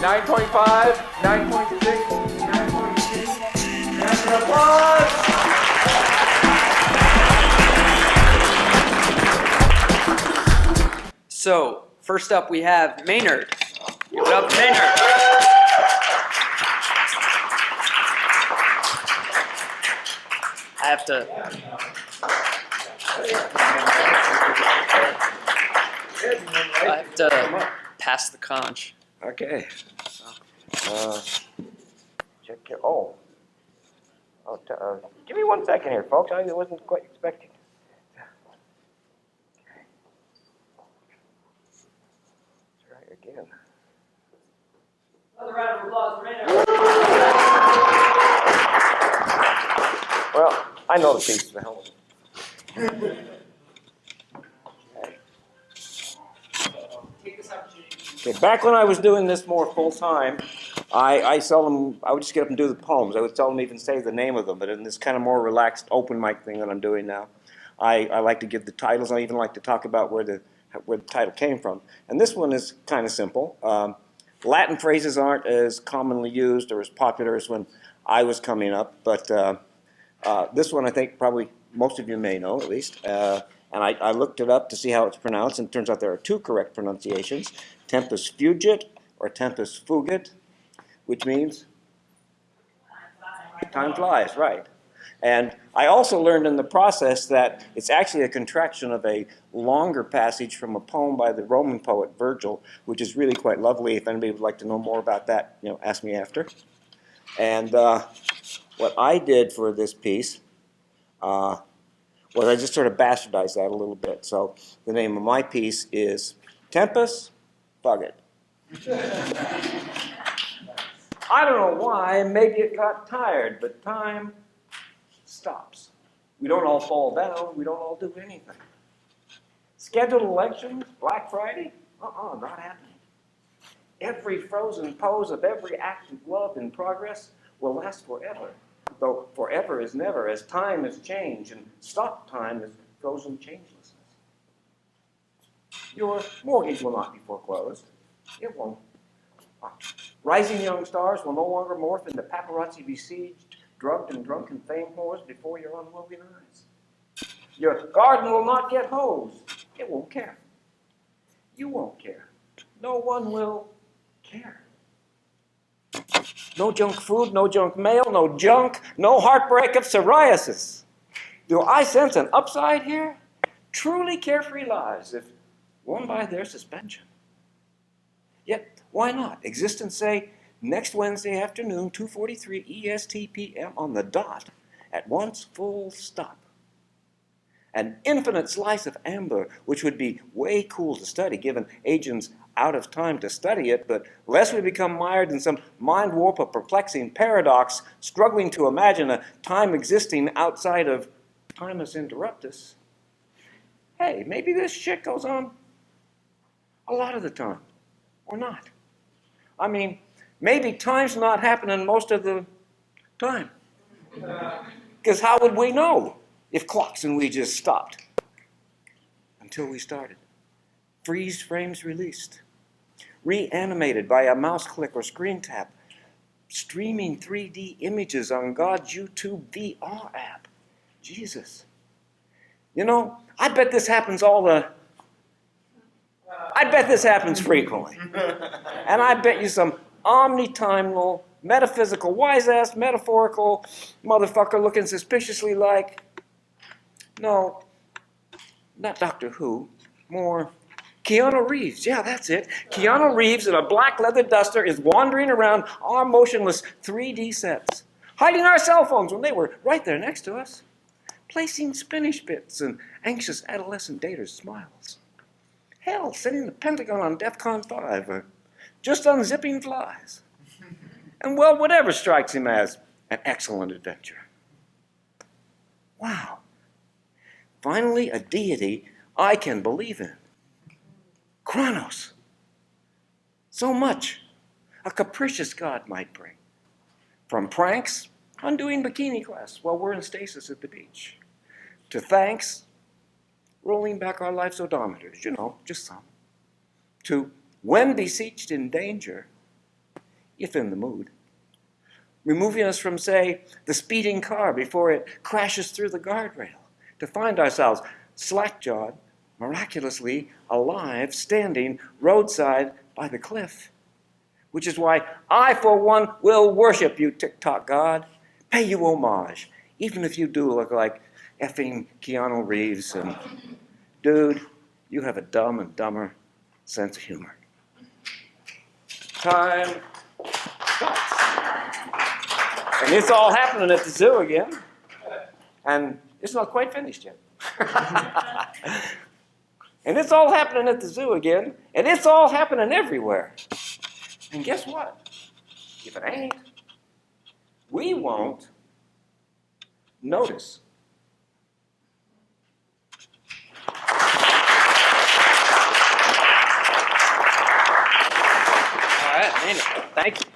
9.5, 9.6, 9.6. Round of applause. So, first up we have Maynard. Give it up, Maynard. I have to pass the conch. Okay. Check your, oh. Give me 1 second here, folks. I wasn't quite expecting. Let's try again. Another round of applause for Maynard. Well, I know the piece to help. Okay, back when I was doing this more full time, I would just get up and do the poems. I would seldom even say the name of them, but in this kind of more relaxed open mic thing that I'm doing now, I like to give the titles. I even like to talk about where the title came from. And this one is kind of simple. Latin phrases aren't as commonly used or as popular as when I was coming up, but this one I think probably most of you may know at least. And I looked it up to see how it's pronounced, and it turns out there are 2 correct pronunciations. Tempus fugit or tempus fugit, which means time flies, right. And I also learned in the process that it's actually a contraction of a longer passage from a poem by the Roman poet Virgil, which is really quite lovely. If anybody would like to know more about that, ask me after. And what I did for this piece was I just sort of bastardized that a little bit. So the name of my piece is Tempus Fugit. I don't know why, maybe it got tired, but time stops. We don't all fall down, we don't all do anything. Scheduled elections, Black Friday? Not happening. Every frozen pose of every act of love in progress will last forever. Though forever is never, as time is change, and stop time is frozen changelessness. Your mortgage will not be foreclosed. It won't. Rising young stars will no longer morph into paparazzi besieged, drugged and drunken fame whores before your unwilling eyes. Your garden will not get hosed. It won't care. You won't care. No one will care. No junk food, no junk mail, no junk, no heartbreak of psoriasis. Do I sense an upside here? Truly carefree lives, if won by their suspension. Yet, why not? Existence say, next Wednesday afternoon, 2:43 EST PM on the dot, at once full stop. An infinite slice of amber, which would be way cool to study, given agents out of time to study it, but lest we become mired in some mind warp of perplexing paradox, struggling to imagine a time existing outside of timus interruptus, hey, maybe this shit goes on a lot of the time, or not. I mean, maybe time's not happening most of the time. Because how would we know if clocks and we just stopped? Until we started. Freeze frames released. Reanimated by a mouse click or screen tap. Streaming 3D images on God's YouTube VR app. Jesus. I bet this happens I bet this happens frequently. And I bet you some omnitimal, metaphysical, wise-ass, metaphorical motherfucker looking suspiciously like, no, not Doctor Who, more Keanu Reeves. Yeah, that's it. Keanu Reeves in a black leather duster is wandering around our motionless 3D sets, hiding our cell phones when they were right there next to us, placing spinach bits and anxious adolescent daters' smiles. Hell, setting the Pentagon on DEFCON 5, or just unzipping flies. And well, whatever strikes him as an excellent adventure. Wow. Finally, a deity I can believe in. Kronos. So much a capricious god might bring. From pranks, undoing bikini class while we're in stasis at the beach, to thanks, rolling back our life's odometers, just some, to when beseeched in danger, if in the mood. Removing us from, say, the speeding car before it crashes through the guardrail, to find ourselves slack-jawed, miraculously alive, standing roadside by the cliff. Which is why I, for one, will worship you, TikTok God, pay you homage, even if you do look like effing Keanu Reeves. And dude, you have a dumb and dumber sense of humor. Time stops. And it's all happening at the zoo again. And it's not quite finished yet. And it's all happening at the zoo again. And it's all happening everywhere. And guess what? If it ain't, we won't notice. All right, Maynard. Thank you.